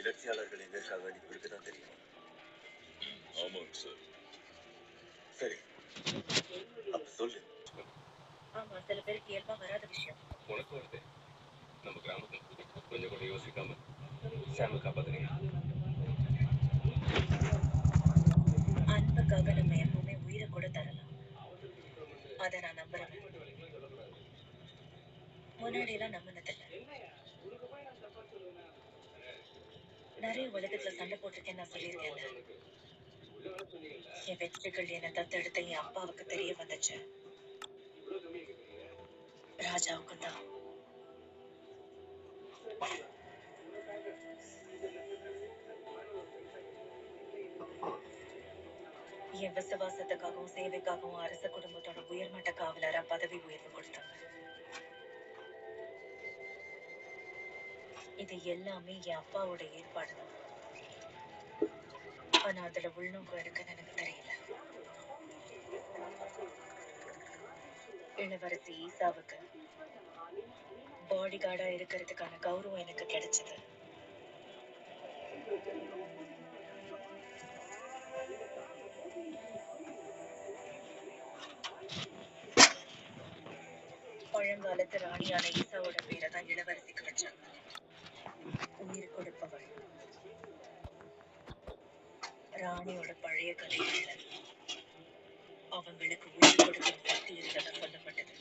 கிளர்ச்சியாளர்கள் எங்க இருக்காங்க உங்களுக்கு தான் தெரியும். ஆமாங்க சார். சரி, அப்ப சொல்லு. ஆமா, சில பேருக்கு இயல்பா வராத விஷயம். உனக்கு வருது. நம்ம கிராமத்துல கொஞ்சம் கூட யோசிக்காம சாம காப்பாத்துறீங்க. அன்புக்காக நம்ம எப்பவுமே உயிரை கூட தரலாம். அதை நான் நம்புறேன். முன்னாடி எல்லாம் நம்பினதில்லை. நிறைய உலகத்துல சண்டை போட்டிருக்கேன்னு நான் சொல்லியிருக்கேன்ல. என் வெற்றிகள் என்னை தத்தெடுத்த என் அப்பாவுக்கு தெரிய வந்துச்சு. ராஜாவுக்கு தான். என் விசுவாசத்துக்காகவும் சேவைக்காகவும் அரச குடும்பத்தோட உயர்மட்ட காவலரா பதவி உயர்வு கொடுத்தாங்க. இது எல்லாமே என் அப்பாவோட ஏற்பாடு தான். ஆனா அதுல உள்நோக்கம் இருக்குன்னு எனக்கு தெரியல. இளவரசி ஈசாவுக்கு பாடி கார்டா இருக்கிறதுக்கான கௌரவம் எனக்கு கிடைச்சது. பழங்காலத்து ராணியான ஈசாவோட பேரை தான் இளவரசிக்கு வச்சாங்க. உயிர் கொடுப்பவள். ராணியோட பழைய கதைகள்ல அவங்களுக்கு உயிர் கொடுக்கும் சக்தி இருந்ததா சொல்லப்பட்டது.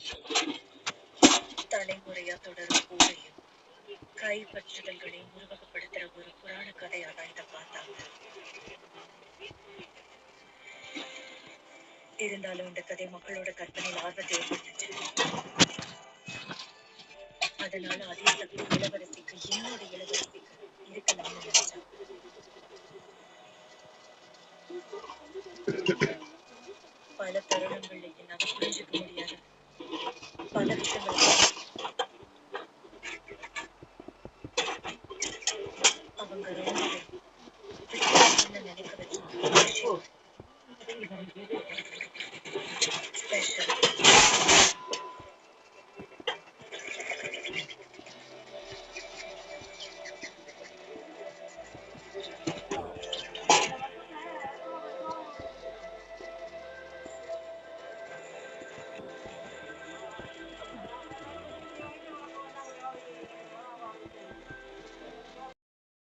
தலைமுறையா தொடரும் போரையும் கைப்பற்றுதல்களையும் உருவகப்படுத்துற ஒரு புராண கதையாதான் இதை பார்த்தாங்க. இருந்தாலும் இந்த கதை மக்களோட கற்பனையில் ஆர்வத்தை ஏற்படுத்துச்சு. அதனால அதே சக்தி இளவரசிக்கு, என்னோட இளவரசிக்கு இருக்கலாம்னு நினைச்சாங்க. பல தருணங்கள்ல என்னால புரிஞ்சுக்க முடியாது பல விஷயங்கள் அவங்க ரோமாவை நினைக்க வச்சாங்க.